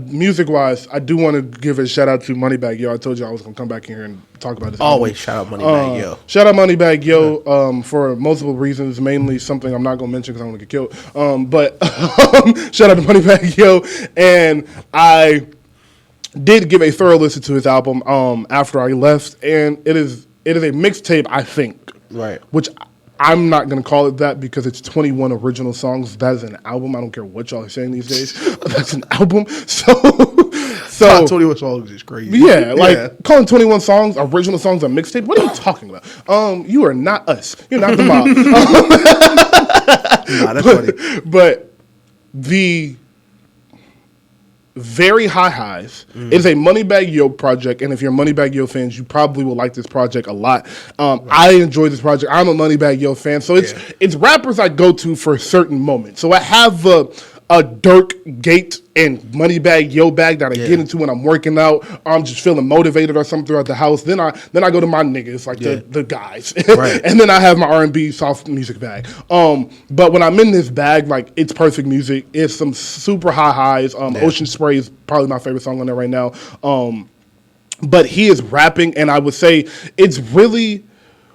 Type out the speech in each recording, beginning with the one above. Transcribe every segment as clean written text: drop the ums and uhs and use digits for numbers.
Music wise, I do want to give a shout out to Moneybagg Yo. I told you I was gonna come back here and talk about this. Always shout out Moneybagg Yo. Shout out Moneybagg Yo for multiple reasons, mainly something I'm not gonna mention because I want to get killed. But shout out to Moneybagg Yo, and I did give a thorough listen to his album after I left, and it is a mixtape, I think, right? Which I'm not going to call it that because it's 21 original songs. That is an album. I don't care what y'all are saying these days. That's an album. So 21 songs is crazy. Yeah, calling 21 songs, original songs, a mixtape. What are you talking about? You are not us. You're not the mob. Nah, that's funny. But the Very High Highs is a Moneybagg Yo project, and if you're Moneybagg Yo fans, you probably will like this project a lot. I enjoy this project. I'm a Moneybagg Yo fan, so it's rappers I go to for certain moments. So I have a Dirk Gate and Moneybagg Yo bag that I get into when I'm working out. I'm just feeling motivated or something throughout the house. Then I go to my niggas, like the guys. Right. And then I have my R&B soft music bag. But when I'm in this bag, like, it's perfect music. It's some super high highs. Ocean Spray is probably my favorite song on there right now. But he is rapping, and I would say it's really,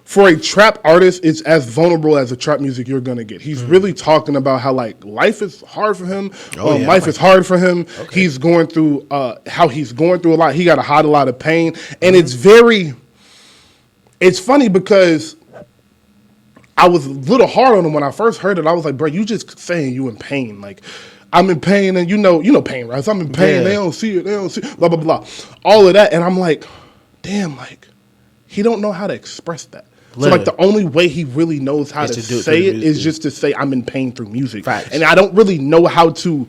for a trap artist, it's as vulnerable as the trap music you're gonna get. He's really talking about how, like, life is hard for him. Life is hard for him. Okay. He's going through how he's going through a lot. He got to hide a lot of pain, and it's funny because I was a little hard on him when I first heard it. I was like, bro, you just saying you in pain, like. I'm in pain, and you know pain, right? So I'm in pain. They don't see it. They don't see it, blah blah blah, all of that, and I'm like, damn, like, he don't know how to express that. Literally. So, like, the only way he really knows how to say it is just to say, I'm in pain through music. Facts. And I don't really know how to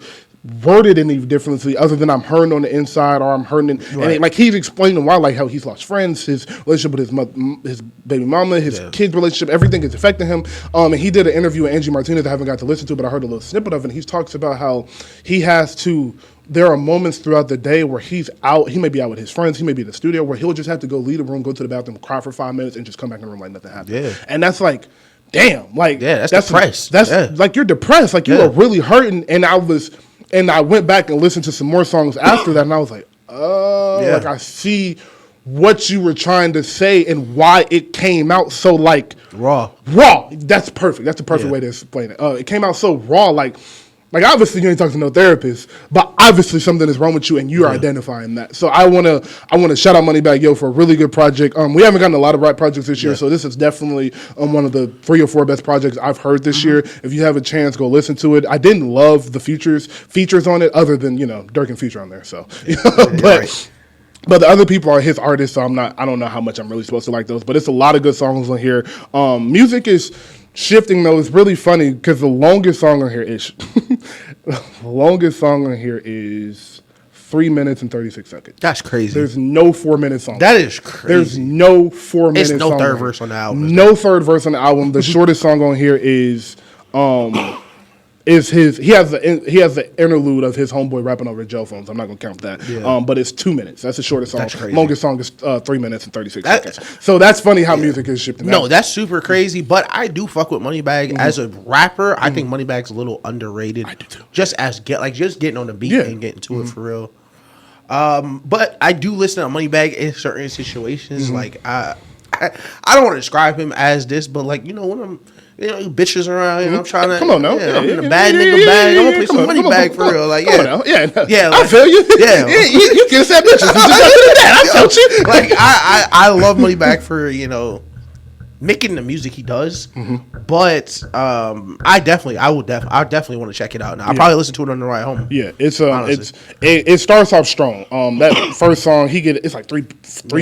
word it any differently other than I'm hurting on the inside or I'm hurting. And like, he's explaining why, like, how he's lost friends, his relationship with his mother, his baby mama, his kid's relationship, everything is affecting him. And he did an interview with Angie Martinez I haven't got to listen to, but I heard a little snippet of it. And he talks about how he has to. There are moments throughout the day where he's out. He may be out with his friends. He may be in the studio where he'll just have to go leave the room, go to the bathroom, cry for 5 minutes, and just come back in the room like nothing happened. Yeah. And that's like, damn, like, that's depressed. That's like, you're depressed. Like, you are really hurting. And I went back and listened to some more songs after that, and I was like, like, I see what you were trying to say and why it came out so, like, raw. That's perfect. That's the perfect way to explain it. It came out so raw, like obviously you ain't talking to no therapist, but obviously something is wrong with you and you're identifying that. So I wanna shout out Moneybagg Yo for a really good project. We haven't gotten a lot of rap projects this year, so this is definitely one of the 3 or 4 best projects I've heard this year. If you have a chance, go listen to it. I didn't love the features on it, other than, Dirk and Future on there. So, but the other people are his artists, so I don't know how much I'm really supposed to like those. But it's a lot of good songs on here. Music is shifting, though. It's really funny because the longest song on here is 3 minutes and 36 seconds. That's crazy. There's no 4-minute song. That is crazy. There's no 4-minute song. It's no third verse on the album. No third verse on the album. The shortest song on here is his. He has the interlude of his homeboy rapping over jail phones. I'm not gonna count that. Yeah. But it's 2 minutes. That's the shortest song. That's crazy. Longest song is 3 minutes and 36 seconds. So that's funny how music is shifting. No, that's super crazy. But I do fuck with Moneybagg as a rapper. I think Moneybagg's a little underrated. I do too. Just getting on the beat and getting to it for real. But I do listen to Moneybagg in certain situations. Like, I don't want to describe him as this, but, like, when I'm. Bitches around, I'm trying to. Come on now. I'm in a bad nigga bag. I'm gonna play some Moneybagg for real. Like, I feel you. Yeah. You can say bitches. I felt you. Like, I love Moneybagg for, making the music he does. But I definitely want to check it out now. I'll probably listen to it on the ride home. Yeah, it starts off strong. That first song, it's like three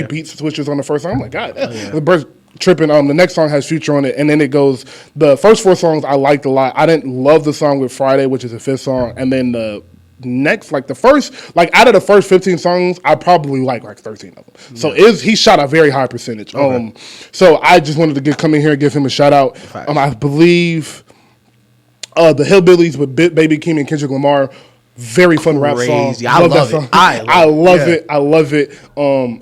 beat switches on the first song. I'm like, God, the bird's tripping. The next song has Future on it, and then it goes. The first 4 songs I liked a lot. I didn't love the song with Friday, which is the 5th song, and then the next, out of the first 15 songs, I probably like 13 of them. So he shot a very high percentage. Okay. So I just wanted to come in here and give him a shout out. I believe the Hillbillies with Baby Keem and Kendrick Lamar. Very fun rap song. I love it. I love it.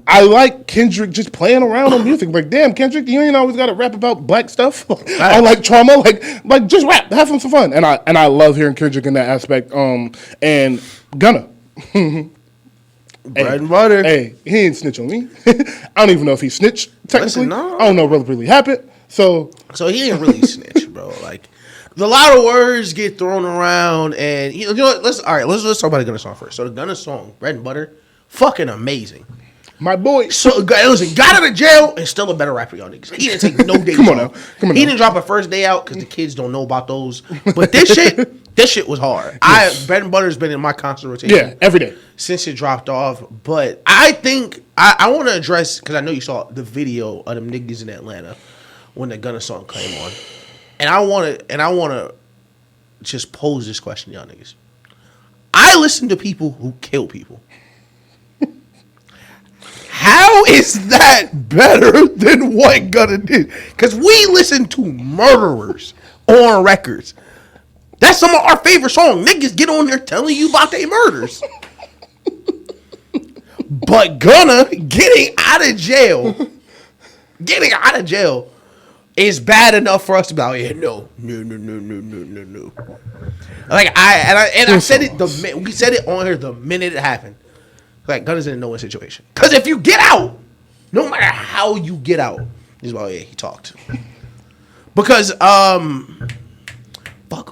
I like Kendrick just playing around on music. Like, damn, Kendrick, you ain't always got to rap about black stuff. I like trauma. Like just rap, have some fun. And I love hearing Kendrick in that aspect. And Gunna. Bread and butter. Hey, he ain't snitch on me. I don't even know if he snitched, technically. Listen, no. I don't know what really happened. So he didn't really snitch, bro. Like, a lot of words get thrown around, and you know what? Let's talk about the Gunna song first. So the Gunna song, Bread and Butter, fucking amazing. my boy. So listen, got out of jail and still a better rapper, y'all niggas. He didn't take no days off. He didn't drop a first day out because the kids don't know about those. But this shit was hard. Bread and Butter's been in my constant rotation. Yeah, every day since it dropped off. But I think I want to address, because I know you saw the video of them niggas in Atlanta when the Gunna song came on, and I want to just pose this question, y'all niggas. I listen to people who kill people. How is that better than what Gunna did? Because we listen to murderers on records. That's some of our favorite songs. Niggas get on there telling you about their murders. But Gunna getting out of jail is bad enough for us to be like, yeah, no. Like I said it we said it on here the minute it happened. Like, Gunna's in a no-win situation. Because if you get out, no matter how you get out, he's like, oh, yeah, he talked. Because, fuck,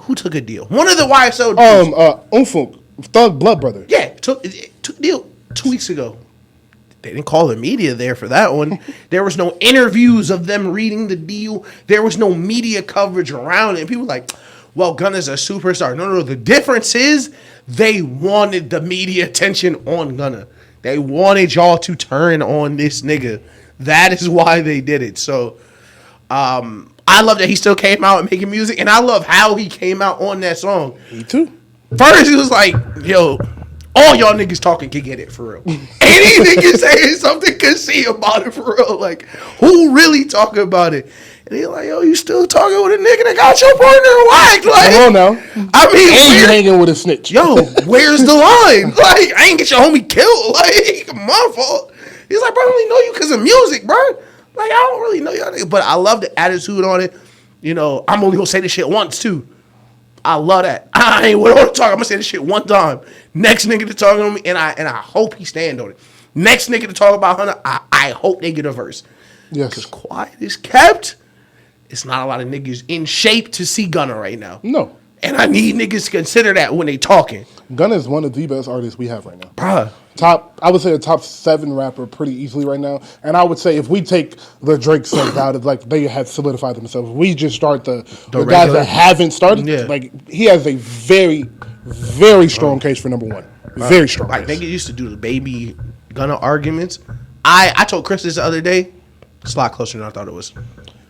who took a deal? One of the YSL Umfunk, Thug Blood Brother. Yeah, took a deal 2 weeks ago. They didn't call the media there for that one. There was no interviews of them reading the deal. There was no media coverage around it. And people were like, well, Gunna's a superstar. No. The difference is they wanted the media attention on Gunna. They wanted y'all to turn on this nigga. That is why they did it. So, I love that he still came out and making music. And I love how he came out on that song. Me too. First, he was like, yo, all y'all niggas talking can get it for real. Any niggas saying something can see about it for real. Like, who really talking about it? And he's like, yo, you still talking with a nigga that got your partner whacked? Like, come on now. I mean, and you hanging with a snitch. Yo, where's the line? Like, I ain't get your homie killed. Like, my fault. He's like, bro, I only know you because of music, bro. Like, I don't really know y'all niggas. But I love the attitude on it. You know, I'm only gonna say this shit once too. I love that. I ain't want to talk. I'm gonna say this shit one time. Next nigga to talk on me, and I hope he stand on it. Next nigga to talk about Hunter, I hope they get a verse. Yes. Because quiet is kept. It's not a lot of niggas in shape to see Gunna right now. No. And I need niggas to consider that when they talking. Gunna is one of the best artists we have right now. Bruh. I would say a top 7 rapper pretty easily right now. And I would say if we take the Drake stuff out, it's like they have solidified themselves. We just start the guys that haven't started. Yeah. Like, he has a very, very strong case for number 1. Very strong Like, case. niggas used to do the baby Gunna arguments. I told Chris this the other day. It's a lot closer than I thought it was.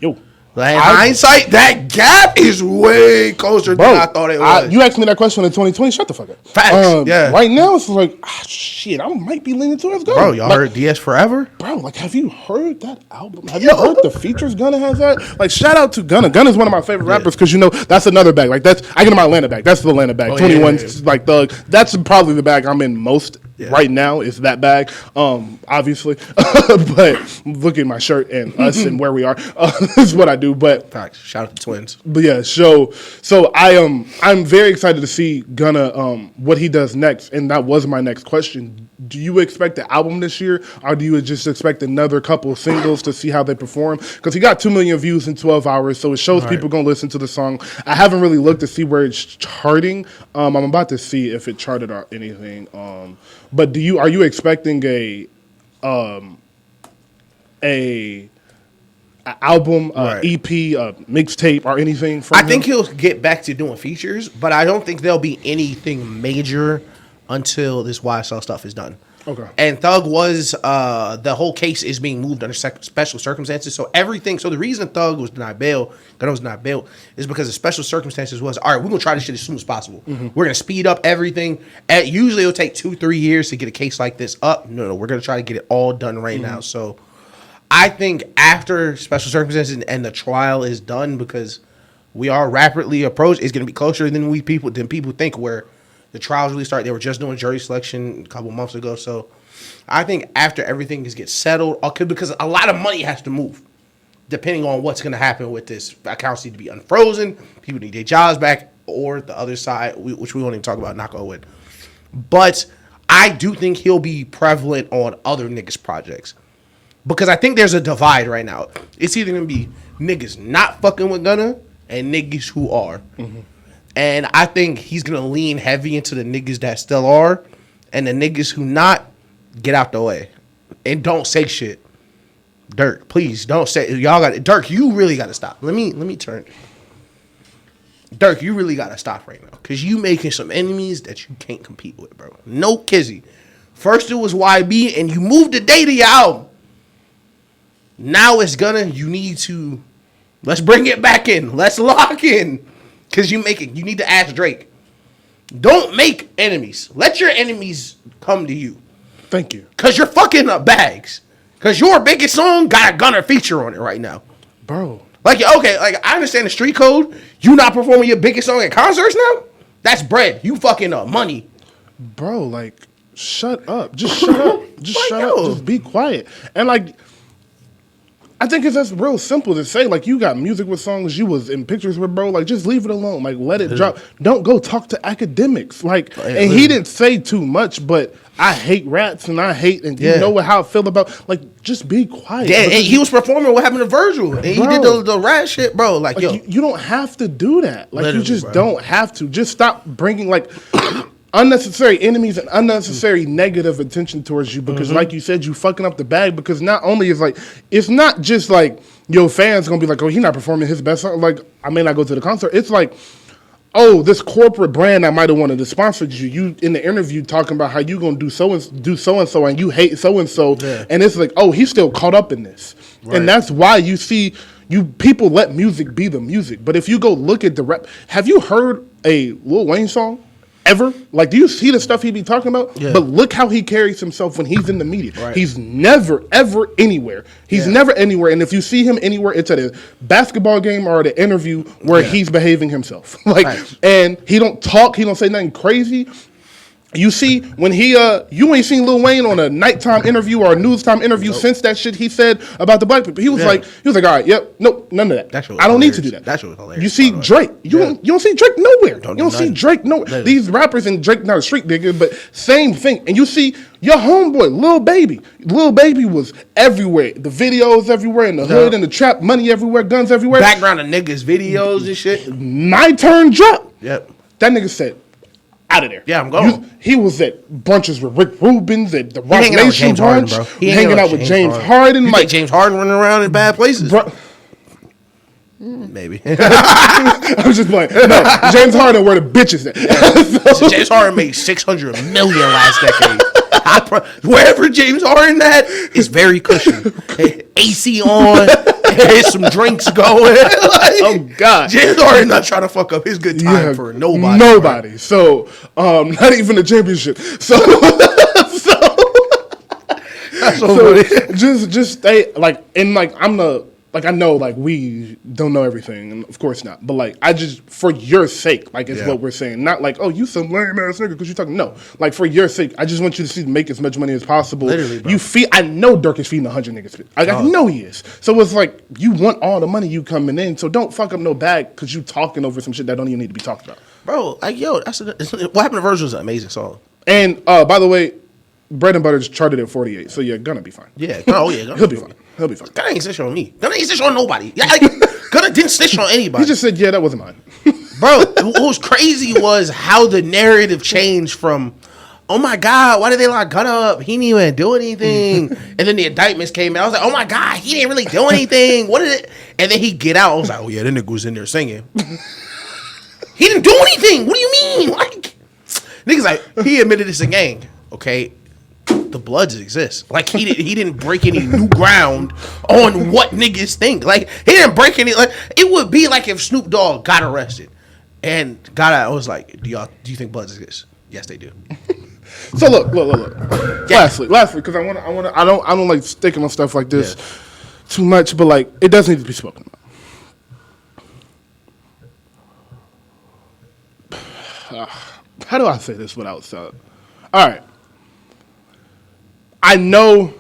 Yo. Like, in hindsight, that gap is way closer than I thought it was. You asked me that question in 2020. Shut the fuck up. Facts. Yeah. Right now, it's like, shit, I might be leaning towards Gunna. Bro, y'all heard DS Forever? Bro, like, have you heard that album? Have you heard the features Gunna has that? Like, shout out to Gunna. Gunna's one of my favorite rappers because, you know, that's another bag. Like, I get my Atlanta bag. That's the Atlanta bag. 21's like Thug. That's probably the bag I'm in most right now is that bag, obviously. But look at my shirt and us and where we are. This is what I do. But Facts. Shout out to Twins. But yeah, so I'm very excited to see Gunna what he does next, and that was my next question. Do you expect the album this year, or do you just expect another couple of singles to see how they perform? Because he got 2 million views in 12 hours, so it shows people gonna listen to the song. I haven't really looked to see where it's charting. I'm about to see if it charted or anything. But are you expecting a album, EP, mixtape, or anything from him? I think he'll get back to doing features, but I don't think there'll be anything major until this YSL stuff is done. Okay. And Thug was, the whole case is being moved under special circumstances. So the reason Thug was denied bail, Gunna was denied bail, is because the special circumstances was, all right, we're going to try this shit as soon as possible. Mm-hmm. We're going to speed up everything. Usually it'll take 2-3 years to get a case like this up. No, we're going to try to get it all done right now. So I think after special circumstances and the trial is done, because we are rapidly approached, it's going to be closer than people think, where the trials really start. They were just doing jury selection a couple months ago. So I think after everything gets settled, because a lot of money has to move, depending on what's going to happen with this. Accounts need to be unfrozen. People need their jobs back, or the other side, which we won't even talk about, knock on wood. But I do think he'll be prevalent on other niggas' projects. Because I think there's a divide right now. It's either going to be niggas not fucking with Gunna and niggas who are. Mm-hmm. And I think he's going to lean heavy into the niggas that still are. And the niggas who not, get out the way. And don't say shit. Dirk, please don't say. Y'all got Dirk, you really got to stop. Let me turn. Dirk, you really got to stop right now. Because you making some enemies that you can't compete with, bro. No kizzy. First it was YB and you moved the date of your album. Now it's you need to, let's bring it back in. Let's lock in. Because you need to ask Drake. Don't make enemies. Let your enemies come to you. Thank you. Because you're fucking up bags. Because your biggest song got a Gunna feature on it right now. Bro. Like, okay, like, I understand the street code. You not performing your biggest song at concerts now? That's bread. You fucking up money. Bro, like, shut up. Just shut up. Just shut up. Just be quiet. And, like, I think it's just real simple to say. Like, you got music with songs you was in pictures with, bro. Like, just leave it alone. Like, let it drop. Don't go talk to academics. Like, and he didn't say too much, but I hate rats and I hate, and you know how I feel about, like, just be quiet. Yeah, and he was performing what happened to Virgil. And he did the rat shit, bro. Like, yo. You don't have to do that. Like, literally, you just don't have to. Just stop bringing, like, unnecessary enemies and unnecessary negative attention towards you because, like you said, you fucking up the bag because not only is, like, it's not just, like, your fans going to be like, oh, he's not performing his best song. Like, I may not go to the concert. It's like, oh, this corporate brand that might have wanted to sponsor you. You in the interview talking about how you gonna do so and so, and you hate so and so, and it's like, oh, he's still caught up in this, and that's why you see people let music be the music. But if you go look at the rap, have you heard a Lil Wayne song? Ever? Like, do you see the stuff he be talking about? Yeah. But look how he carries himself when he's in the media. Right. He's never, ever anywhere. He's never anywhere. And if you see him anywhere, it's at a basketball game or at an interview where he's behaving himself. Like, and he don't talk. He don't say nothing crazy. You see, when you ain't seen Lil Wayne on a nighttime interview or a news time interview since that shit he said about the black people. He was like, all right, yep, nope, none of that. I don't need to do that. That shit was hilarious. You see Drake. You don't see Drake nowhere. You don't see Drake nowhere. Literally. These rappers and Drake, not a street nigga, but same thing. And you see your homeboy, Lil Baby. Lil Baby was everywhere. The videos everywhere, in the hood, in the trap, money everywhere, guns everywhere. Background of niggas, videos and shit. My turn drop. Yep. That nigga said, out of there. Yeah, I'm going. He was at brunches with Rick Rubens at the Rock Nation brunch. He hanging out with James Harden. You think James Harden running around in bad places? Maybe. I was just playing. No, James Harden where the bitches at. So James Harden made $600 million last decade. Wherever James Harden at is very cushy. AC on, there's some drinks going. Like, oh God, James Harden not trying to fuck up his good time for nobody. Nobody. Right? So, not even the championship. So just stay like, and like I know, like, we don't know everything, and of course not. But, like, I just, for your sake, like, it's what we're saying. Not like, oh, you some lame ass nigga because you're talking. No. Like, for your sake, I just want you to make as much money as possible. Literally, bro. I know Dirk is feeding 100 niggas. I know he is. So it's like, you want all the money you coming in, so don't fuck up no bag because you talking over some shit that don't even need to be talked about. Bro, like, yo, what happened to Virgil is an amazing song. And, by the way, Bread and Butter's charted at 48, so you're gonna be fine. Yeah, he'll be fine. He'll be fine. Gunna ain't snitch on me. Gunna ain't snitch on nobody. Yeah, like, Gunna didn't snitch on anybody. He just said, yeah, that wasn't mine. Bro, what was crazy was how the narrative changed from, oh my God, why did they lock Gunna up? He didn't even do anything. And then the indictments came out. I was like, oh my God, he didn't really do anything. What did it? And then he get out. I was like, oh yeah, that nigga was in there singing. He didn't do anything. What do you mean? Like, niggas like, he admitted it's a gang. Okay. The Bloods exist. Like, he didn't break any new ground on what niggas think. Like, he didn't break any. Like, it would be like if Snoop Dogg got arrested and got out. I was like, do you think Bloods exist? Yes, they do. So look. Yeah. Lastly, because I don't like sticking on stuff like this too much, but like, it does need to be spoken about. How do I say this without sound? All right. I know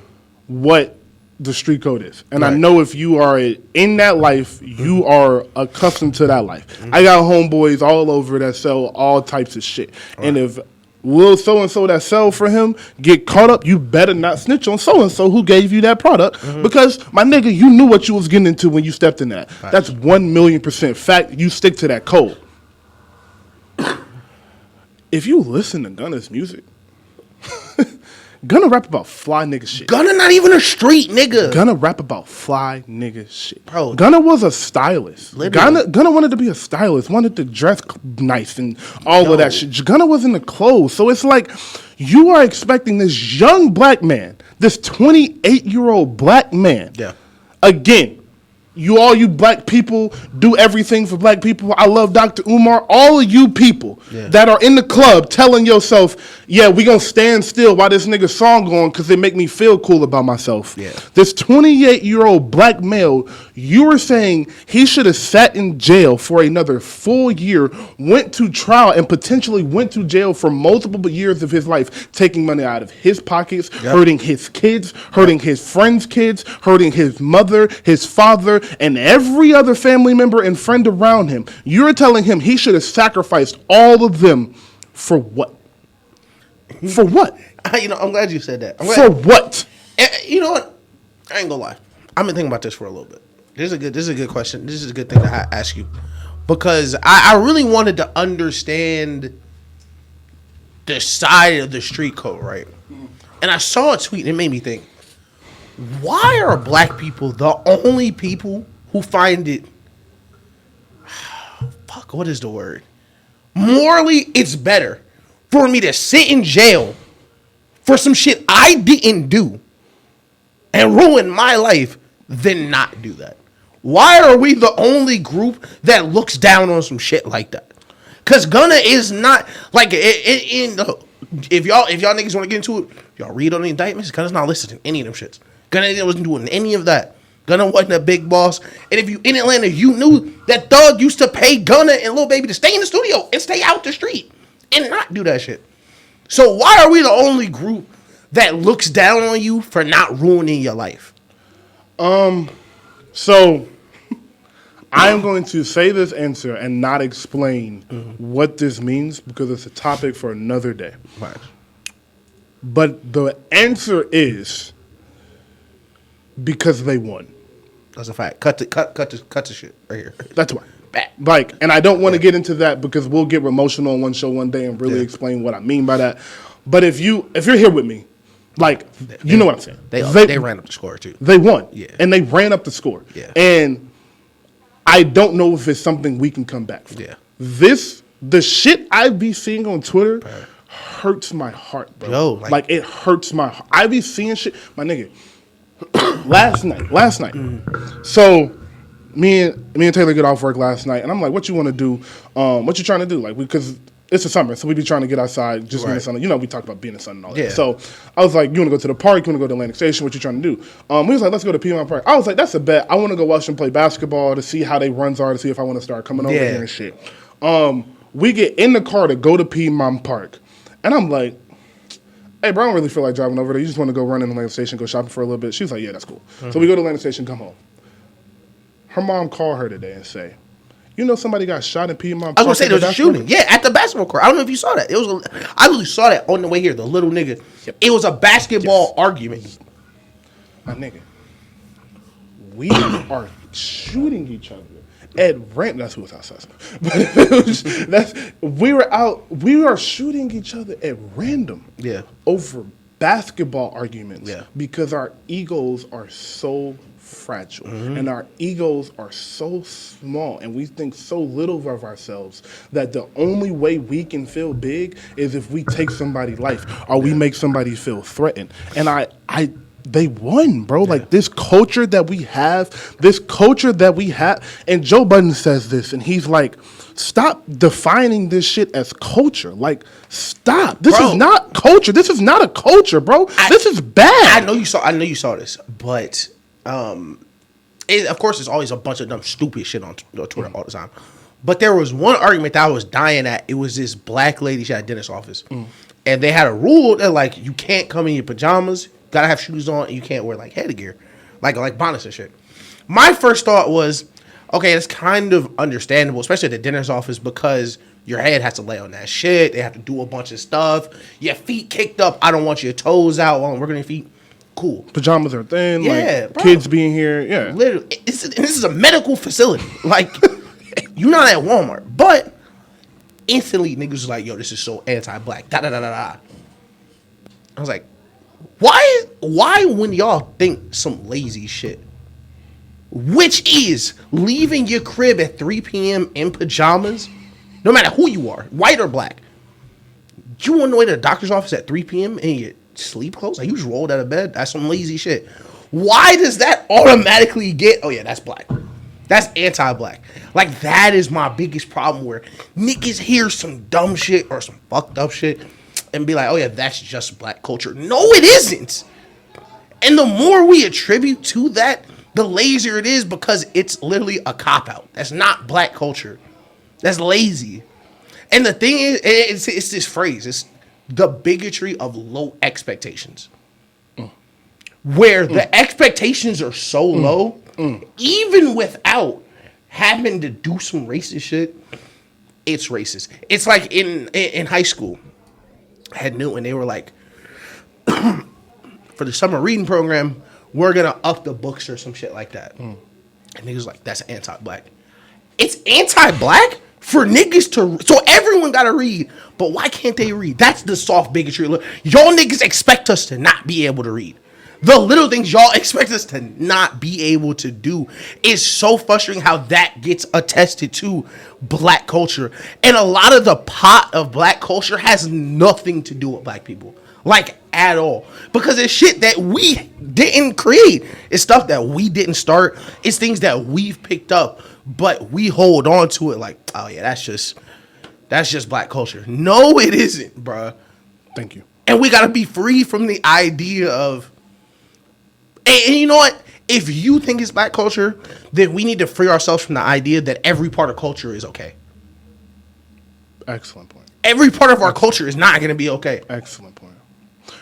what the street code is. And I know if you are in that life, you are accustomed to that life. I got homeboys all over that sell all types of shit. And if will so-and-so that sell for him get caught up, you better not snitch on so-and-so who gave you that product. Because, my nigga, you knew what you was getting into when you stepped in that. Right. That's 1,000,000% fact. You stick to that code. If you listen to Gunna's music, Gunna rap about fly nigga shit. Gunna not even a street nigga. Gunna rap about fly nigga shit. Bro. Gunna was a stylist. Gunna wanted to be a stylist, wanted to dress nice and all of that shit. Gunna was in the clothes. So it's like you are expecting this young black man, this 28-year-old black man. Yeah. Again, you black people do everything for black people. I love Dr. Umar. All of you people that are in the club telling yourself, yeah, we gonna stand still while this nigga song going because it make me feel cool about myself. Yeah. This 28-year-old black male, you were saying he should have sat in jail for another full year, went to trial, and potentially went to jail for multiple years of his life, taking money out of his pockets, hurting his kids, hurting his friends' kids, hurting his mother, his father, and every other family member and friend around him. You're telling him he should have sacrificed all of them for what? For what? I'm glad you said that. For what? You know what? I ain't gonna lie. I've been thinking about this for a little bit. This is a good question. This is a good thing to ask you, because I really wanted to understand the side of the street code, right? And I saw a tweet and it made me think, why are black people the only people who find it, what is the word? Morally, it's better for me to sit in jail for some shit I didn't do and ruin my life than not do that. Why are we the only group that looks down on some shit like that? Because Gunna is not, like, if y'all niggas want to get into it, y'all read on the indictments, Gunna's not listening to any of them shits. Gunna wasn't doing any of that. Gunna wasn't a big boss. And if you in Atlanta, you knew that Thug used to pay Gunna and Lil Baby to stay in the studio and stay out the street and not do that shit. So why are we the only group that looks down on you for not ruining your life? So I am going to say this answer and not explain what this means because it's a topic for another day. Right. But the answer is because they won. That's a fact. Cut the shit right here. That's why. Like, and I don't want to get into that because we'll get emotional on one show one day and really explain what I mean by that. But if you're here with me, like, you know what I'm saying. They ran up the score too. They won. Yeah. And they ran up the score. Yeah. And I don't know if it's something we can come back from. Yeah. The shit I be seeing on Twitter hurts my heart, bro. Yo, like it hurts my heart. I be seeing shit, my nigga. Last night. So me and Taylor get off work last night, and I'm like, "What you want to do? What you trying to do?" Like, because it's the summer, so we be trying to get outside, just in the sun. You know, we talk about being in the sun and all that. So I was like, "You want to go to the park? You want to go to Atlantic Station? What you trying to do?" We was like, "Let's go to Piedmont Park." I was like, "That's a bet. I want to go watch them play basketball to see how they runs are, to see if I want to start coming over here and shit." We get in the car to go to Piedmont Park, and I'm like, "Hey, bro, I don't really feel like driving over there. You just want to go run in Atlantic Station, go shopping for a little bit?" She was like, "Yeah, that's cool." So we go to Atlantic Station, come home. Her mom called her today and say, "You know somebody got shot in Piedmont Park?" I was gonna say there was a shooting. Yeah, at the basketball court. I don't know if you saw that. I literally saw that on the way here. The little nigga. Yep. It was a basketball argument. My nigga, we are shooting each other at random. That's suicide assessment. We are shooting each other at random. Yeah. Over basketball arguments. Yeah. Because our egos are so fragile and our egos are so small and we think so little of ourselves that the only way we can feel big is if we take somebody's life or we make somebody feel threatened. And they won, bro. Yeah. Like this culture that we have, and Joe Budden says this, and he's like, stop defining this shit as culture. Like, stop. This is not culture. This is not a culture, bro. This is bad. I know you saw this, but of course, there's always a bunch of dumb, stupid shit on Twitter all the time. But there was one argument that I was dying at. It was this black lady. She had a dentist office, and they had a rule that like you can't come in your pajamas. Gotta have shoes on, and you can't wear like headgear, like bonnets and shit. My first thought was, okay, it's kind of understandable, especially at the dentist's office, because your head has to lay on that shit. They have to do a bunch of stuff. Your feet kicked up. I don't want your toes out while I'm working on your feet. Cool. Pajamas are thin. Yeah, like, bro. Kids being here. Yeah. Literally. This is a medical facility. Like, you're not at Walmart. But instantly, niggas was like, yo, this is so anti-black. Da-da-da-da-da. I was like, why when y'all think some lazy shit, which is leaving your crib at 3 p.m. in pajamas, no matter who you are, white or black, you want to go to the doctor's office at 3 p.m. in your sleep clothes? Like, you just rolled out of bed? That's some lazy shit. Why does that automatically get, oh yeah, that's black. That's anti-black. Like, that is my biggest problem, where niggas hear some dumb shit or some fucked up shit and be like, oh yeah, that's just black culture. No, it isn't. And the more we attribute to that, the lazier it is, because it's literally a cop-out. That's not black culture. That's lazy. And the thing is, it's this phrase. It's the bigotry of low expectations. Where the expectations are so low, even without having to do some racist shit, it's racist. It's like in high school, I had Newton, they were like, for the summer reading program, we're going to up the books or some shit like that. And niggas like, that's anti-black. It's anti-black for niggas to... So everyone got to read, but why can't they read? That's the soft bigotry. Look, y'all niggas expect us to not be able to read. The little things y'all expect us to not be able to do is so frustrating, how that gets attested to black culture. And a lot of the pot of black culture has nothing to do with black people. Like, at all. Because it's shit that we didn't create. It's stuff that we didn't start. It's things that we've picked up, but we hold on to it like, oh yeah, that's just black culture. No, it isn't, bruh. Thank you. And we gotta be free from the idea of, and you know what? If you think it's black culture, then we need to free ourselves from the idea that every part of culture is okay. Excellent point. Every part of our culture is not gonna be okay. Excellent point.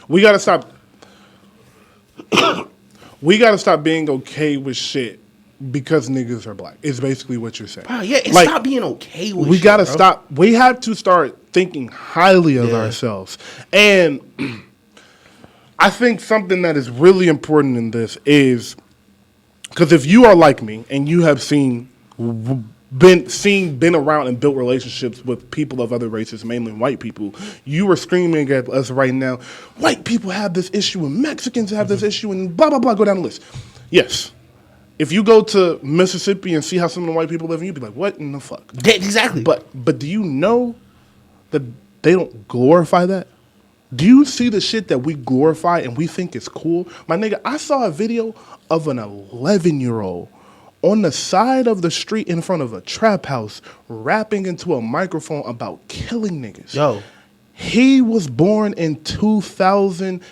We gotta stop. We gotta stop being okay with shit because niggas are black. It's basically what you're saying. Bro, yeah, it's like, not being okay with we shit, gotta bro. stop. We have to start thinking highly of ourselves. And I think something that is really important in this is, because if you are like me and you have been around and built relationships with people of other races, mainly white people, you are screaming at us right now, white people have this issue and Mexicans have this issue and blah, blah, blah, go down the list. Yes. If you go to Mississippi and see how some of the white people live, you'd be like, what in the fuck? Yeah, exactly. But do you know that they don't glorify that? Do you see the shit that we glorify and we think is cool? My nigga, I saw a video of an 11-year-old on the side of the street in front of a trap house rapping into a microphone about killing niggas. Yo. He was born in 2012.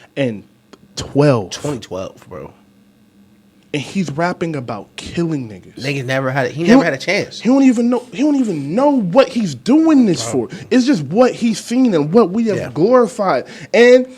2012, bro. And he's rapping about killing niggas. Niggas never had it. He never had a chance. He don't even know what he's doing this for. It's just what he's seen and what we have glorified. And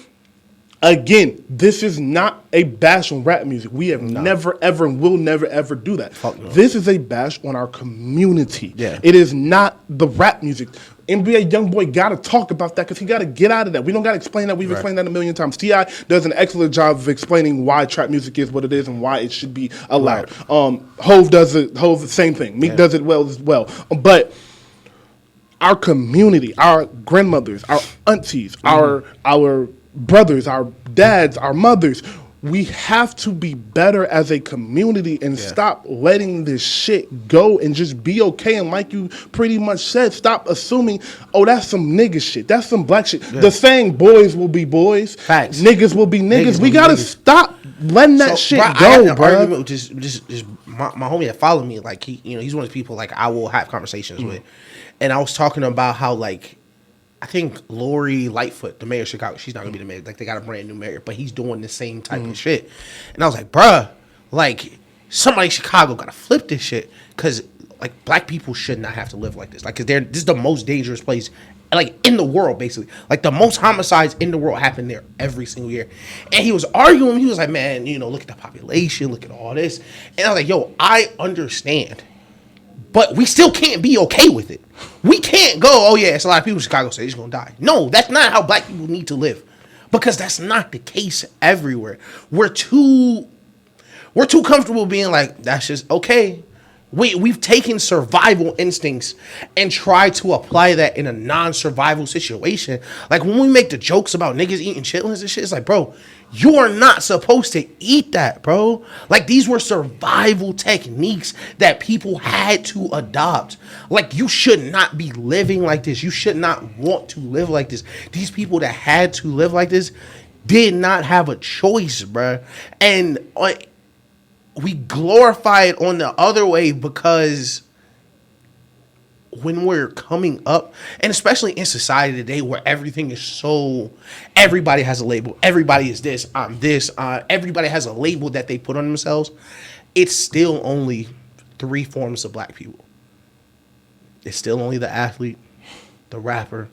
again, this is not a bash on rap music. We have never, ever, and will never, ever do that. No. This is a bash on our community. Yeah. It is not the rap music. NBA YoungBoy got to talk about that because he got to get out of that. We don't got to explain that. We've explained that a million times. T.I. does an excellent job of explaining why trap music is what it is and why it should be allowed. Hove does it. Hove the same thing. Meek does it well as well. But our community, our grandmothers, our aunties, our brothers, our dads, our mothers, we have to be better as a community and stop letting this shit go and just be okay. And like you pretty much said, stop assuming, oh, that's some nigga shit. That's some black shit. The saying boys will be boys. Facts. Niggas will be niggas. We got to stop letting that shit bro, go, I had an bro. argument with just my homie that followed me. Like, he's one of the people like I will have conversations with. And I was talking about how, like, I think Lori Lightfoot, the mayor of Chicago, she's not gonna be the mayor. Like, they got a brand new mayor, but he's doing the same type of shit. And I was like, bruh, like, somebody in Chicago gotta flip this shit, because like black people should not have to live like this. Like, cause this is the most dangerous place, like, in the world, basically. Like, the most homicides in the world happen there every single year. And he was arguing. He was like, man, look at the population, look at all this. And I was like, yo, I understand But we still can't be okay with it. We can't go, oh yeah, it's a lot of people in Chicago say they're going to die. No, that's not how black people need to live. Because that's not the case everywhere. We're too comfortable being like, that's just okay. We've taken survival instincts and tried to apply that in a non-survival situation. Like when we make the jokes about niggas eating chitlins and shit, it's like, bro, you are not supposed to eat that, bro. Like these were survival techniques that people had to adopt. Like you should not be living like this. You should not want to live like this. These people that had to live like this did not have a choice, bro. And we glorify it on the other way because when we're coming up, and especially in society today where everything is so, everybody has a label. Everybody is this, I'm this. Everybody has a label that they put on themselves. It's still only 3 forms of black people. It's still only the athlete, the rapper,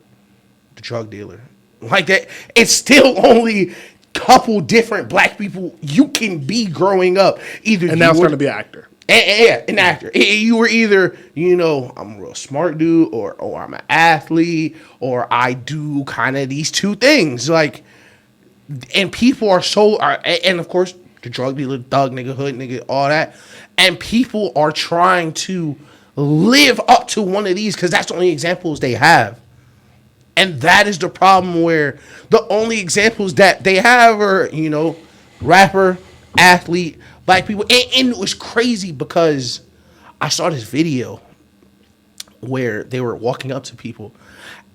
the drug dealer. Like that, it's still only couple different black people you can be growing up. Either and now it's going to be an actor. Yeah, an actor. You were either, I'm a real smart dude, or I'm an athlete, or I do kind of these 2 things. Like, and people and of course, the drug dealer, thug, nigga, hood, nigga, all that. And people are trying to live up to one of these because that's the only examples they have. And that is the problem where the only examples that they have are, rapper, athlete, black people. And it was crazy because I saw this video where they were walking up to people,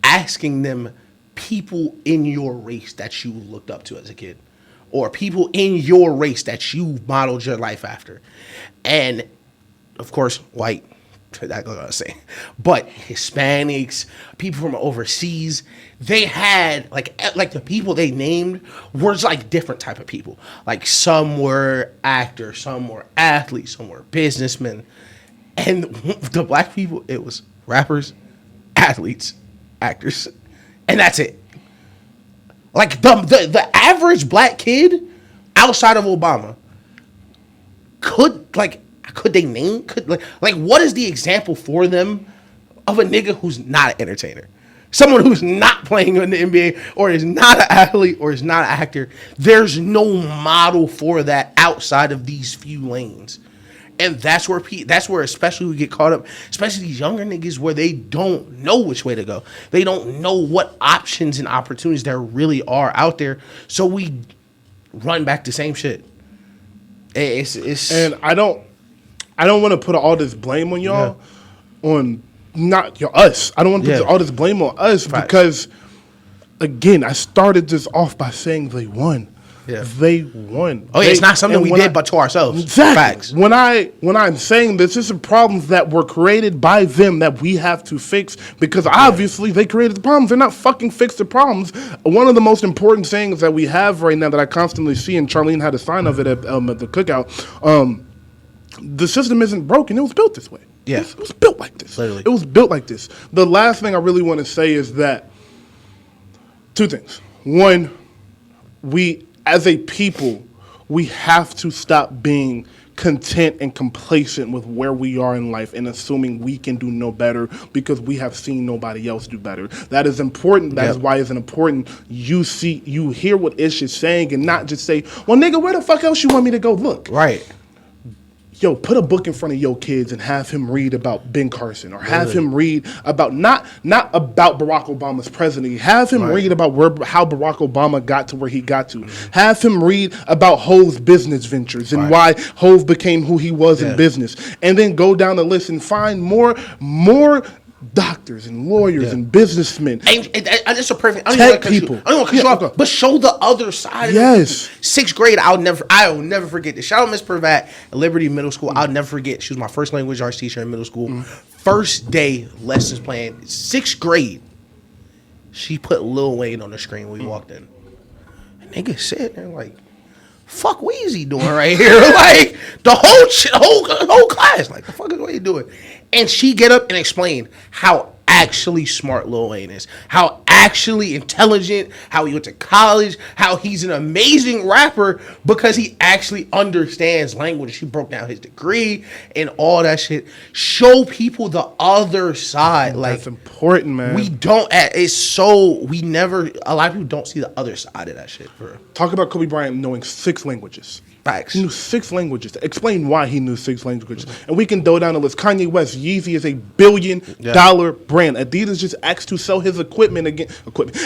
asking them people in your race that you looked up to as a kid, or people in your race that you modeled your life after. And, of course, white. That's what I was saying. But Hispanics, people from overseas, they had like the people they named were like different type of people. Like some were actors, some were athletes, some were businessmen. And the black people, it was rappers, athletes, actors, and that's it. Like the average black kid outside of Obama could they name? Like what is the example for them of a nigga who's not an entertainer? Someone who's not playing in the NBA or is not an athlete or is not an actor. There's no model for that outside of these few lanes. And that's where especially we get caught up, especially these younger niggas where they don't know which way to go. They don't know what options and opportunities there really are out there. So we run back to same shit. And I don't want to put all this blame on y'all, on not us. I don't want to put all this blame on us because, again, I started this off by saying they won. Yeah. They won. Oh, yeah, it's not something we did but to ourselves. Exactly. Facts. When I'm saying this are problems that were created by them that we have to fix because obviously they created the problems. They're not fucking fixed the problems. One of the most important things that we have right now that I constantly see, and Charlene had a sign of it at the cookout, the system isn't broken. It was built this way. Yeah. It was built like this. Literally. It was built like this. The last thing I really want to say is that 2 things. One, we, as a people, we have to stop being content and complacent with where we are in life and assuming we can do no better because we have seen nobody else do better. That is important. That is why it's important you hear what Ish is saying and not just say, well, nigga, where the fuck else you want me to go look? Right. Yo, put a book in front of your kids and have him read about Ben Carson or have him read about not about Barack Obama's presidency. Have him read about how Barack Obama got to where he got to. Have him read about Hov's business ventures and why Hov became who he was in business. And then go down the list and find more doctors and lawyers and businessmen. And that's a perfect. I don't want to cut you off, but show the other side. Yes. 6th grade, I'll never forget this. Shout out Miss Pravat at Liberty Middle School. I'll never forget. She was my first language arts teacher in middle school. First day lessons plan, 6th grade. She put Lil Wayne on the screen when we walked in. And nigga sitting there like, fuck Weezy doing right here? Like the whole class, like the fuck is Wayne doing? And she get up and explain how actually smart Lil Wayne is, how actually intelligent, how he went to college, how he's an amazing rapper because he actually understands language. He broke down his degree and all that shit. Show people the other side. Like, that's important, man. We don't. It's so we never. A lot of people don't see the other side of that shit, bro. Talk about Kobe Bryant knowing 6 languages. Facts. He knew 6 languages. Explain why he knew 6 languages. And we can go down the list. Kanye West, Yeezy is a $1 billion brand. Adidas just asked to sell his equipment again.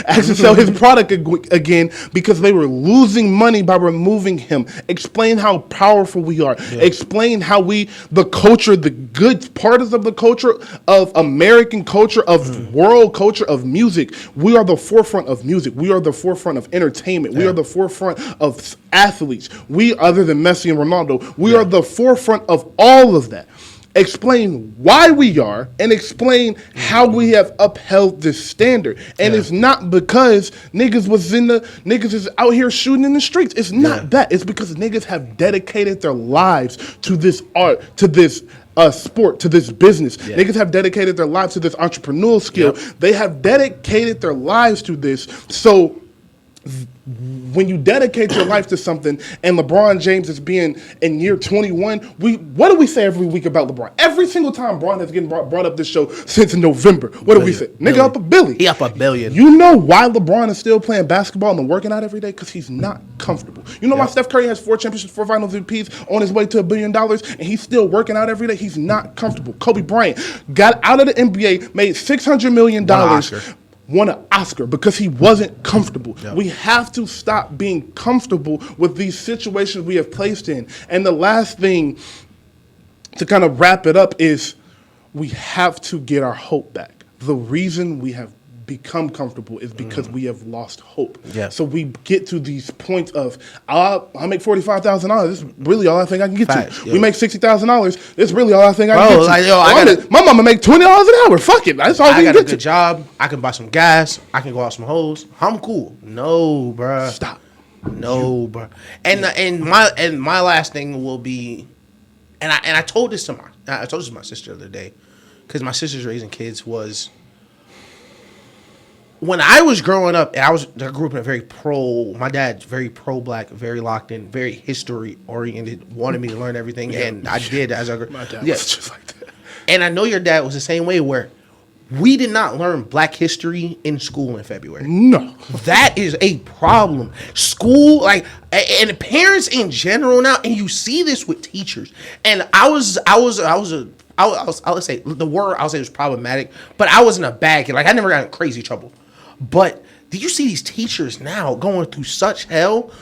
Asked to sell his product again because they were losing money by removing him. Explain how powerful we are. Yeah. Explain how the culture, the good parts of the culture, of American culture, of world culture, of music. We are the forefront of music. We are the forefront of entertainment. We are the forefront of athletes. We, other than Messi and Ronaldo, we are the forefront of all of that. Explain why we are, and explain how we have upheld this standard. And it's not because niggas is out here shooting in the streets. It's not that. It's because niggas have dedicated their lives to this art, to this sport, to this business. Niggas have dedicated their lives to this entrepreneurial skill. They have dedicated their lives to this. So when you dedicate your life to something, and LeBron James is being in year 21, what do we say every week about LeBron? Every single time Bron has getting brought up this show since November, what do we say? Nigga up $1 billion. He up $1 billion. You know why LeBron is still playing basketball and working out every day? Because he's not comfortable. You know why Steph Curry has 4 championships, 4 finals MVPs, on his way to $1 billion, and he's still working out every day? He's not comfortable. Kobe Bryant got out of the NBA, made $600 million. Won an Oscar because he wasn't comfortable. We have to stop being comfortable with these situations we have placed in. And the last thing to kind of wrap it up is we have to get our hope back. The reason we have become comfortable is because we have lost hope. So we get to these points of, I make $45,000. This is really all I think I can get to. We make $60,000. This is really all I think I can get to. My mama make $20 an hour. Fuck it. That's all I got a good job. I can buy some gas. I can go out some hoes. I'm cool. No, bruh. Stop. No, bruh. And my last thing will be, and I told this to my sister the other day, because my sister's raising kids, was when I was growing up, and I grew up in a very my dad's very pro-black, very locked in, very history-oriented, wanted me to learn everything, and I did as I grew up. My dad was just like that. And I know your dad was the same way, where we did not learn black history in school in February. No. That is a problem. School, and parents in general now, and you see this with teachers. And I would say the word I would say was problematic, but I wasn't a bad kid. Like, I never got in crazy trouble. But did you see these teachers now going through such hell?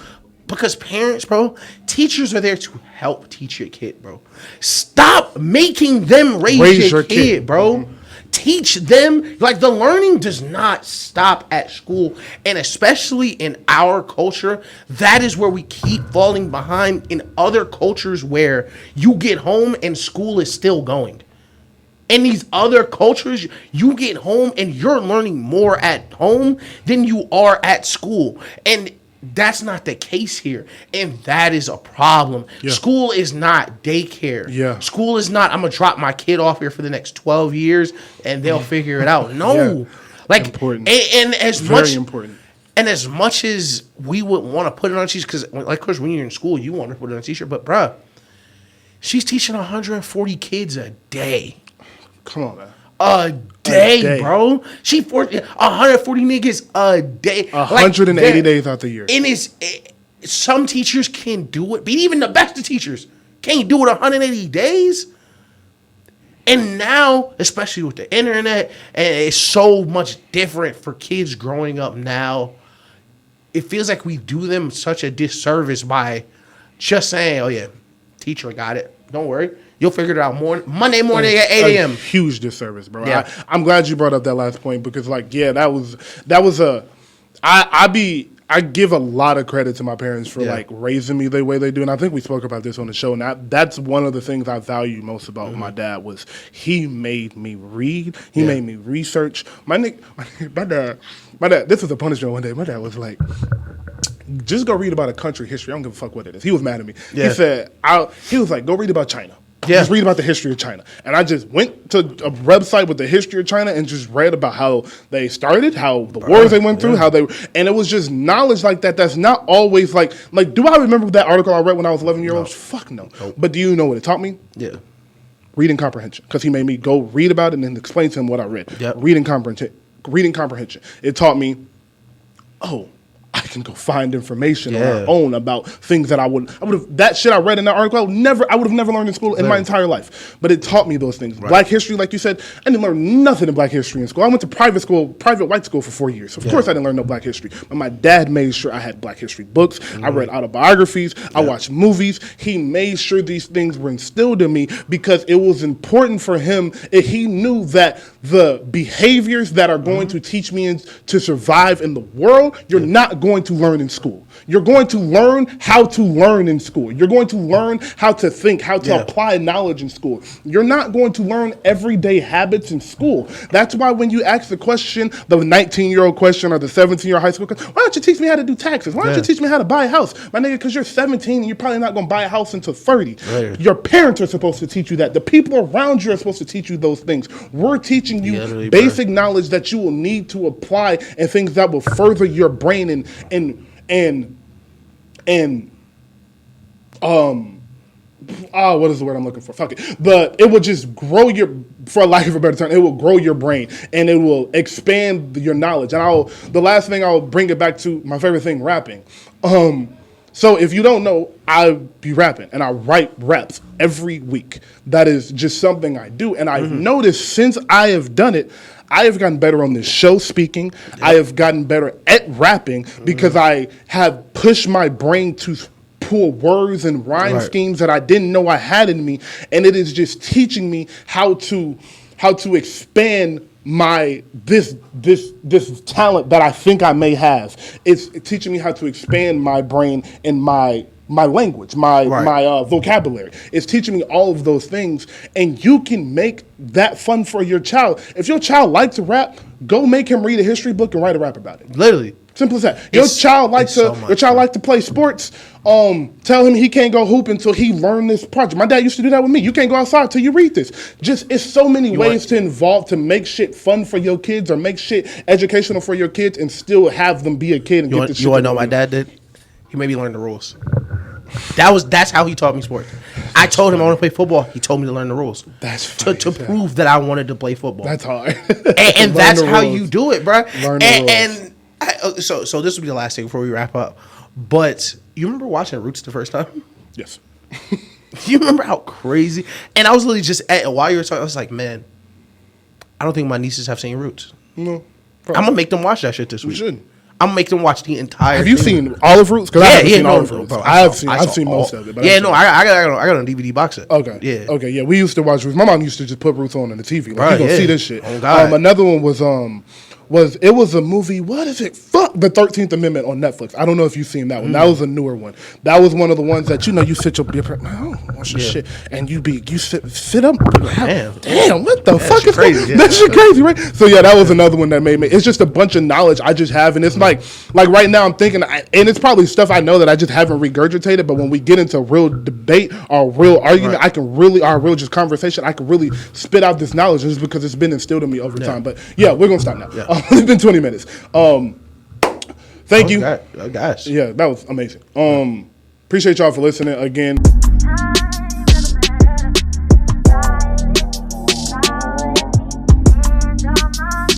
Because parents, bro, teachers are there to help teach your kid, bro. Stop making them raise your kid, bro. Teach them. Like, the learning does not stop at school. And especially in our culture, that is where we keep falling behind in other cultures where you get home and school is still going. In these other cultures, you get home and you're learning more at home than you are at school. And that's not the case here. And that is a problem. School is not daycare. School is not, I'm going to drop my kid off here for the next 12 years and they'll figure it out. No. Like, important. And as very much important. And as much as we would want to put it on a t-shirt, because, like, of course, when you're in school, you want to put it on a t-shirt, but, bruh, she's teaching 140 kids a day. Come on, man. A day, bro. She 140 niggas a day. 180 days out the year. And some teachers can do it, but even the best of teachers can't do it 180 days. And now, especially with the internet, and it's so much different for kids growing up now, it feels like we do them such a disservice by just saying, oh yeah, teacher got it. Don't worry. You'll figure it out Monday morning at 8 a.m. Huge disservice, bro. Yeah. I'm glad you brought up that last point because, like, that was I give a lot of credit to my parents for like raising me the way they do, and I think we spoke about this on the show. And that's one of the things I value most about my dad was he made me read, he made me research. My dad. This was a punishment one day. My dad was like, just go read about a country history. I don't give a fuck what it is. He was mad at me. He said, he was like, go read about China. Just read about the history of China. And I just went to a website with the history of China and just read about how they started, how the wars they went through, and it was just knowledge like that. That's not always like, do I remember that article I read when I was 11 years old? Fuck no. Nope. But do you know what it taught me? Yeah. Reading comprehension. Because he made me go read about it and then explain to him what I read. Yep. Reading comprehension. It taught me, I can go find information on my own about things that I would have, that shit I read in that article, I would have never learned in school in my entire life. But it taught me those things. Right. Black history, like you said, I didn't learn nothing in black history in school. I went to private white school for 4 years. So of course I didn't learn no black history. But my dad made sure I had black history books. I read autobiographies. I watched movies. He made sure these things were instilled in me because it was important for him. He knew that the behaviors that are going to teach me to survive in the world, you're not going to learn in school. You're going to learn how to learn in school. You're going to learn how to think, how to apply knowledge in school. You're not going to learn everyday habits in school. That's why when you ask the question, the 19-year-old question or the 17-year-old high school question, why don't you teach me how to do taxes? Why don't you teach me how to buy a house? My nigga, because you're 17 and you're probably not going to buy a house until 30. Right. Your parents are supposed to teach you that. The people around you are supposed to teach you those things. We're teaching you basic knowledge that you will need to apply and things that will further your brain what is the word I'm looking for? Fuck it. But it will just grow for lack of a better term, it will grow your brain and it will expand your knowledge. And the last thing I'll bring it back to my favorite thing, rapping. So if you don't know, I be rapping and I write raps every week. That is just something I do. And I've noticed since I have done it, I have gotten better on this show speaking. Yep. I have gotten better at rapping because I have pushed my brain to pull words and rhyme schemes that I didn't know I had in me. And it is just teaching me how to expand this talent that I think I may have. It's teaching me how to expand my brain and my language, my vocabulary. It's teaching me all of those things, and you can make that fun for your child. If your child likes to rap, go make him read a history book and write a rap about it. Literally. Simple as that. Your child likes to play sports. Tell him he can't go hoop until he learned this project. My dad used to do that with me. You can't go outside until you read this. It's so many ways to make shit fun for your kids or make shit educational for your kids and still have them be a kid and get this shit. You want to know what my dad did? He made me learn the rules. That's how he taught me sports. I told him I want to play football. He told me to learn the rules. That's funny, to prove that I wanted to play football. That's hard. And that's how you do it, bro. So this will be the last thing before we wrap up. But you remember watching Roots the first time? Yes. You remember how crazy? And I was literally just while you were talking, I was like, man, I don't think my nieces have seen Roots. No. I'm gonna make them watch that shit this week. You should. I'm gonna make them watch the entire. Have you seen all of Roots? I've seen Roots. I've seen most of it. But I got a DVD box set. Okay. Yeah. Okay. Yeah. We used to watch Roots. My mom used to just put Roots on the TV. Like, you gonna see this shit. Oh, God. Another one was a movie. What is it? Fuck, The 13th Amendment on Netflix. I don't know if you've seen that one. That was a newer one. That was one of the ones that you sit your shit, and you sit up. Damn, what the fuck is crazy? That shit crazy, right? So yeah, that was another one that made me. It's just a bunch of knowledge I just have, and it's like right now I'm thinking, and it's probably stuff I know that I just haven't regurgitated. But when we get into real debate or real argument, I can really, or real just conversation, I can really spit out this knowledge just because it's been instilled in me over time. But yeah, we're gonna stop now. Yeah. It's been 20 minutes. Thank you. Oh, gosh. Yeah, that was amazing. Appreciate y'all for listening again.